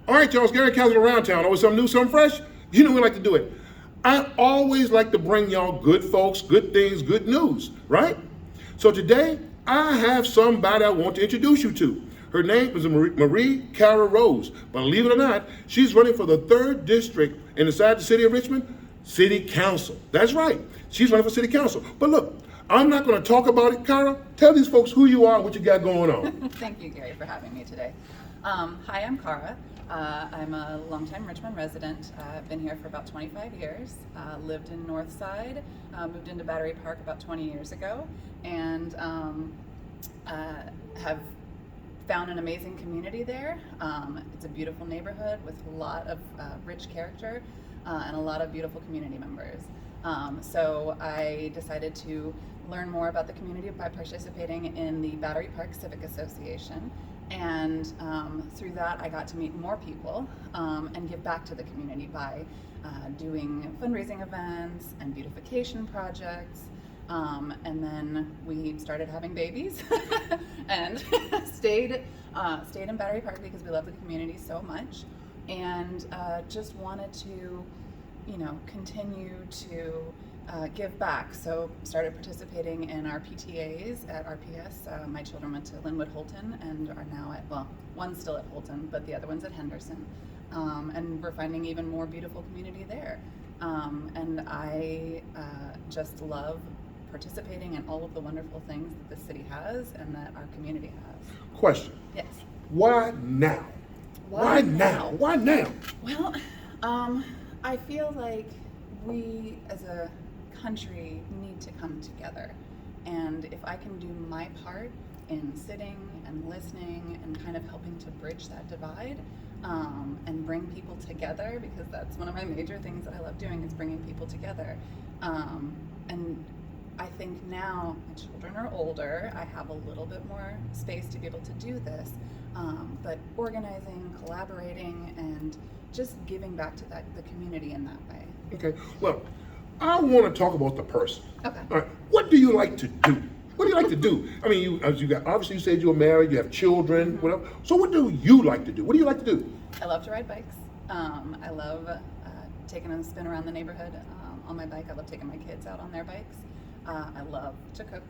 All right, y'all, it's Garry Callis around town. Always something new, something fresh. You know we like to do it. I always like to bring y'all good folks, good things, good news, right? So today, I have somebody I want to introduce you to. Her name is Marie Carra Rose. Believe it or not, she's running for the 3rd district inside the City of Richmond City Council. That's right. She's running for City Council. But look, I'm not going to talk about it. Cara, tell these folks who you are and what you got going on. Thank you, Gary, for having me today. Hi, I'm Cara. I'm a longtime Richmond resident. I've been here for about 25 years. Lived in Northside, moved into Battery Park about 20 years ago, and have found an amazing community there. It's a beautiful neighborhood with a lot of rich character and a lot of beautiful community members. So I decided to learn more about the community by participating in the Battery Park Civic Association. And through that, I got to meet more people and give back to the community by doing fundraising events and beautification projects. And then we started having babies and stayed in Battery Park because we love the community so much, and just wanted to, continue to give back. So started participating in our PTAs at RPS. My children went to Linwood Holton and are now one's still at Holton, but the other one's at Henderson. And we're finding even more beautiful community there. And I just love participating in all of the wonderful things that the city has and that our community has. Question. Yes. Why now? Why now? Why now? Well, I feel like we as a country need to come together. And if I can do my part in sitting and listening and kind of helping to bridge that divide and bring people together, because that's one of my major things that I love doing is bringing people together. And I think now my children are older, I have a little bit more space to be able to do this, but organizing, collaborating, and just giving back to the community in that way. Okay, well, I want to talk about the person. Okay. All right, what do you like to do? What do you like to do? I mean, obviously you said you were married, you have children, whatever. So what do you like to do? What do you like to do? I love to ride bikes. I love taking a spin around the neighborhood on my bike. I love taking my kids out on their bikes. I love to cook.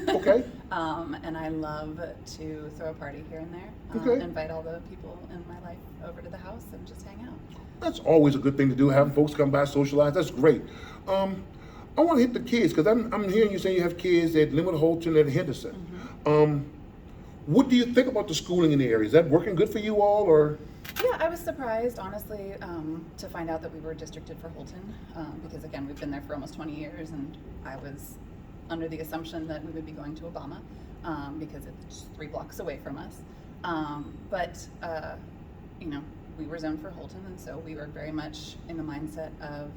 Okay. And I love to throw a party here and there. Okay. Invite all the people in my life over to the house and just hang out. That's always a good thing to do, having folks come by, socialize. That's great. I want to hit the kids, because I'm hearing you saying you have kids at Linwood Holton and Henderson. What do you think about the schooling in the area? Is that working good for you all, or? Yeah, I was surprised, honestly, to find out that we were districted for Holton, because again, we've been there for almost 20 years, and I was under the assumption that we would be going to Obama, because it's 3 blocks away from us. But we were zoned for Holton, and so we were very much in the mindset of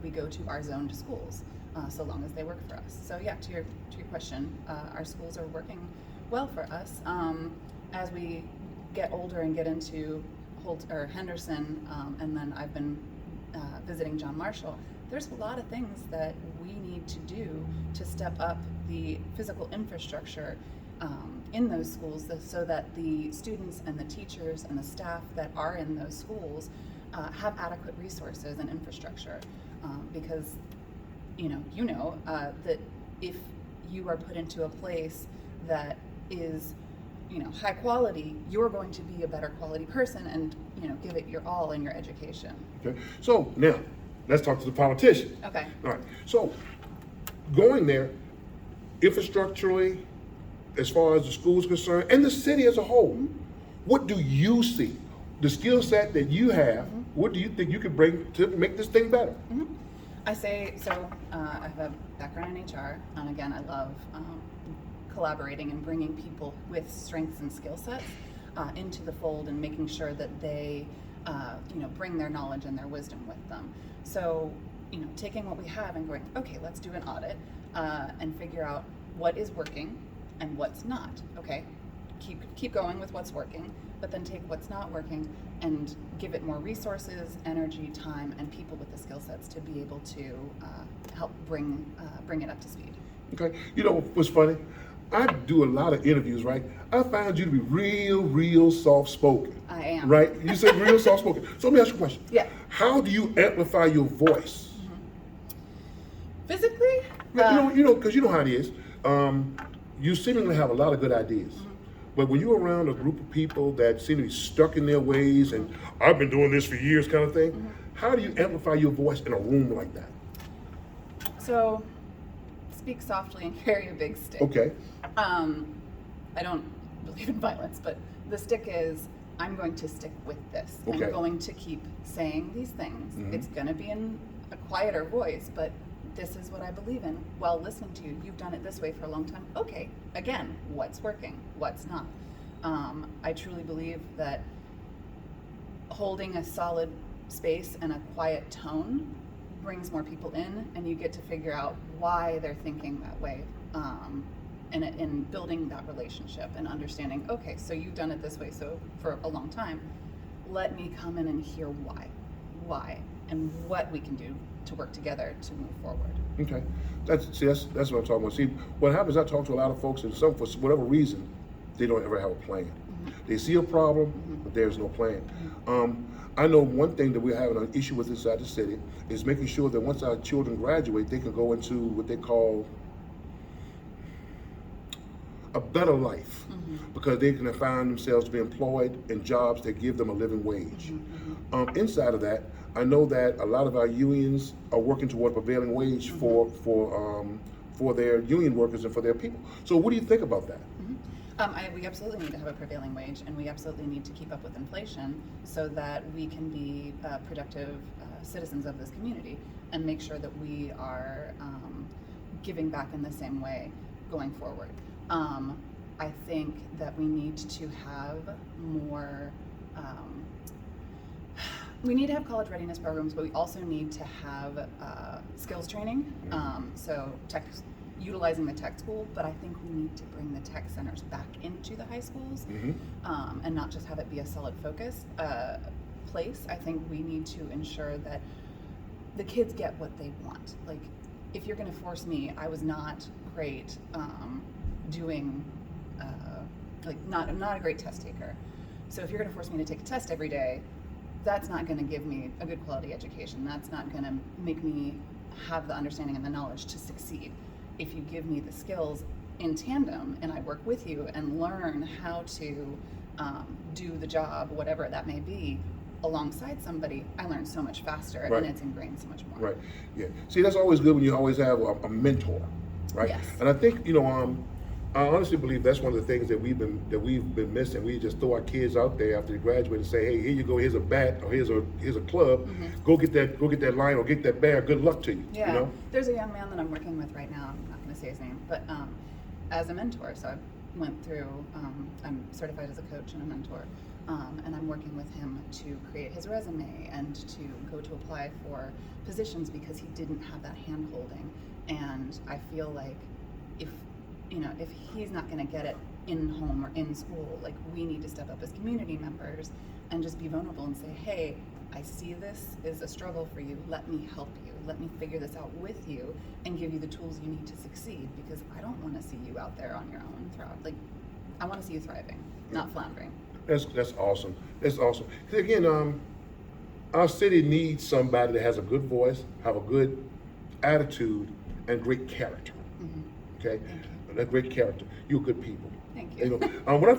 we go to our zoned schools, so long as they work for us. So yeah, to your question, our schools are working well for us. As we get older and get into Henderson, and then I've been visiting John Marshall, there's a lot of things that we need to do to step up the physical infrastructure in those schools so that the students and the teachers and the staff that are in those schools have adequate resources and infrastructure. Because that if you are put into a place that is high quality, you're going to be a better quality person and give it your all in your education. Okay, so now let's talk to the politician. Okay. All right, so going there, infrastructurally, as far as the school is concerned, and the city as a whole, what do you see? The skill set that you have, what do you think you could bring to make this thing better? I say, so I have a background in HR, and again, I love collaborating and bringing people with strengths and skill sets into the fold and making sure that they bring their knowledge and their wisdom with them. So, taking what we have and going, okay, let's do an audit and figure out what is working and what's not. Okay, keep going with what's working, but then take what's not working and give it more resources, energy, time, and people with the skill sets to be able to help bring it up to speed. Okay, what's funny? I do a lot of interviews, right? I found you to be real soft-spoken. I am. Right? You said real soft-spoken. So let me ask you a question. Yeah. How do you amplify your voice? Physically? Because you know how it is. You seemingly have a lot of good ideas. But when you're around a group of people that seem to be stuck in their ways and I've been doing this for years kind of thing, how do you amplify your voice in a room like that? So, speak softly and carry a big stick. Okay. I don't believe in violence, but the stick is, I'm going to stick with this. Okay. I'm going to keep saying these things. It's going to be in a quieter voice, but this is what I believe in while listening to you. You've done it this way for a long time. Okay, again, what's working, what's not? I truly believe that holding a solid space and a quiet tone brings more people in, and you get to figure out why they're thinking that way. And in building that relationship and understanding, okay, so you've done it this way so for a long time, let me come in and hear why, and what we can do to work together to move forward. Okay, that's what I'm talking about. See, what happens, I talk to a lot of folks, and some, for whatever reason, they don't ever have a plan. They see a problem, but there's no plan. I know one thing that we're having an issue with inside the city is making sure that once our children graduate, they can go into what they call a better life, because they can find themselves to be employed in jobs that give them a living wage. Inside of that, I know that a lot of our unions are working toward a prevailing wage for their union workers and for their people. So what do you think about that? We absolutely need to have a prevailing wage, and we absolutely need to keep up with inflation so that we can be productive citizens of this community and make sure that we are giving back in the same way going forward. I think that we need to have more, we need to have college readiness programs, but we also need to have skills training. So utilizing the tech school, but I think we need to bring the tech centers back into the high schools and not just have it be a solid focus place. I think we need to ensure that the kids get what they want. Like, if you're going to force me, I was not great doing, not a great test taker. So if you're going to force me to take a test every day, that's not going to give me a good quality education. That's not going to make me have the understanding and the knowledge to succeed. If you give me the skills in tandem and I work with you and learn how to do the job, whatever that may be, alongside somebody, I learn so much faster, and it's ingrained so much more. Right. Yeah. See, that's always good when you always have a mentor, right? Yes. And I think I honestly believe that's one of the things that we've been missing. We just throw our kids out there after they graduate and say, "Hey, here you go. Here's a bat, or here's a club. Go get that line, or get that bear. Good luck to you." Yeah. You know? There's a young man that I'm working with right now. I'm not going to say his name, but as a mentor. So I went through. I'm certified as a coach and a mentor, and I'm working with him to create his resume and to go to apply for positions because he didn't have that hand holding. And I feel like if he's not going to get it in home or in school, like, we need to step up as community members and just be vulnerable and say, hey, I see this is a struggle for you. Let me help you. Let me figure this out with you and give you the tools you need to succeed, because I don't want to see you out there on your own. I want to see you thriving, not floundering. That's awesome. That's awesome. 'Cause again, our city needs somebody that has a good voice, have a good attitude, and great character. Okay. That great character. You're good people. Thank you. When I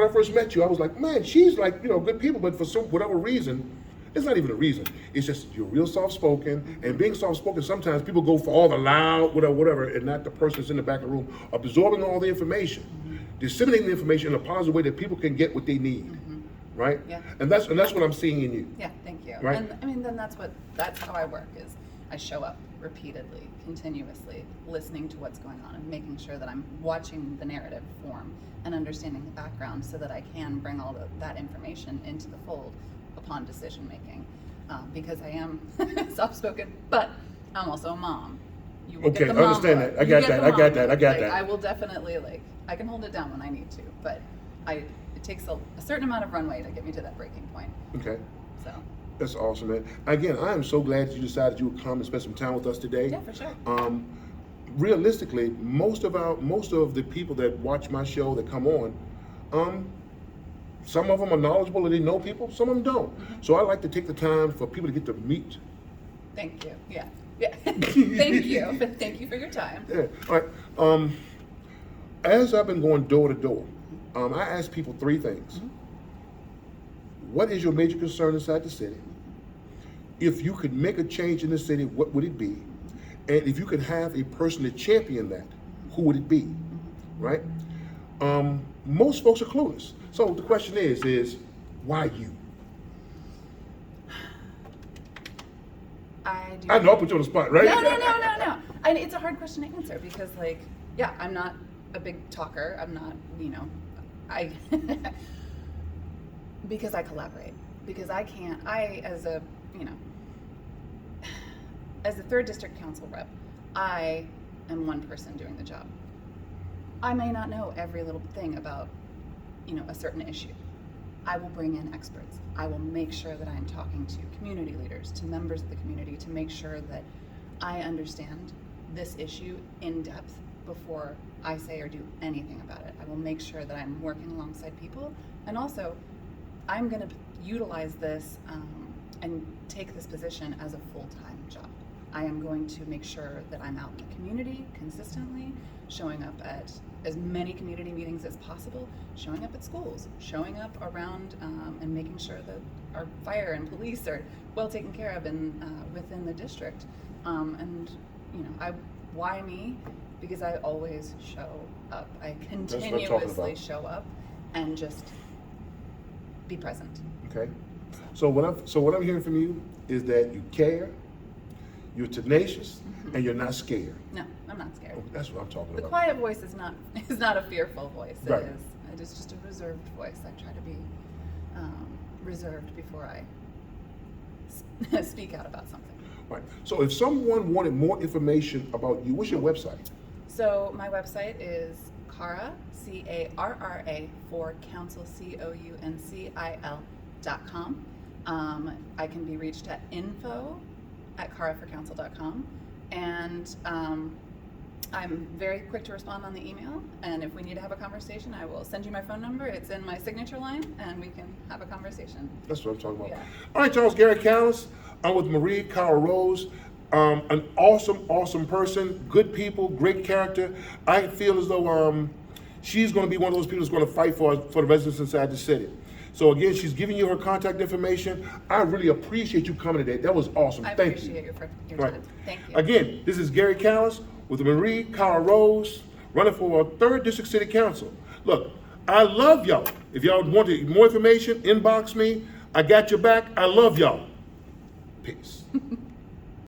first met you, I was like, man, she's like, good people, but for whatever reason, it's not even a reason. It's just you're real soft-spoken, and being soft-spoken, sometimes people go for all the loud, whatever, and not the person that's in the back of the room, absorbing all the information, disseminating the information in a positive way that people can get what they need, right? Yeah. And that's what I'm seeing in you. Yeah, thank you. Right? And then that's how I work, is I show up repeatedly, continuously, listening to what's going on and making sure that I'm watching the narrative form and understanding the background so that I can bring all that information into the fold upon decision making. Because I am soft-spoken, but I'm also a mom. You will get the mom I understand look. that. I got that. I will definitely, I can hold it down when I need to, but it takes a certain amount of runway to get me to that breaking point. Okay. So. That's awesome, man. Again, I am so glad you decided you would come and spend some time with us today. Yeah, for sure. realistically, most of the people that watch my show that come on, some of them are knowledgeable and they know people, some of them don't. So I like to take the time for people to get to meet. Thank you. Yeah. Yeah. Thank you. Thank you for your time. Yeah. All right. As I've been going door to door, I ask people three things. What is your major concern inside the city? If you could make a change in the city, what would it be? And if you could have a person to champion that, who would it be? Right? Most folks are clueless. So the question is why you? I know I put you on the spot, right? No. It's a hard question to answer because, like, yeah, I'm not a big talker. I'm not, I because I collaborate. Because as a 3rd District Council rep, I am one person doing the job. I may not know every little thing about, a certain issue. I will bring in experts. I will make sure that I am talking to community leaders, to members of the community, to make sure that I understand this issue in depth before I say or do anything about it. I will make sure that I'm working alongside people, and also I'm going to utilize this and take this position as a full-time job. I am going to make sure that I'm out in the community consistently, showing up at as many community meetings as possible, showing up at schools, showing up around and making sure that our fire and police are well taken care of within the district. Why me? Because I always show up. I continuously show up and just be present. Okay. So what I'm hearing from you is that you care, you're tenacious, and you're not scared. No, I'm not scared. Oh, that's what I'm talking The about. quiet voice is not a fearful voice. Right. It is just a reserved voice. I try to be reserved before I speak out about something. Right. So if someone wanted more information about you, what's your website? So my website is Carra, C-A-R-R-A, for council, COUNCIL.com. I can be reached at info@carraforcouncil.com, and I'm very quick to respond on the email, and if we need to have a conversation, I will send you my phone number. It's in my signature line, and we can have a conversation. That's what I'm talking about. Yeah. All right, Charles, Garry Callis. I'm with Marie Carra Rose. An awesome person, good people, great character. I feel as though she's going to be one of those people that's going to fight for the residents inside the city. So again, she's giving you her contact information. I really appreciate you coming today. That was awesome. Thank you. I appreciate your time. Thank you. Again, this is Garry Callis with Marie Carra Rose, running for 3rd District City Council. Look, I love y'all. If y'all want more information, inbox me. I got your back. I love y'all. Peace.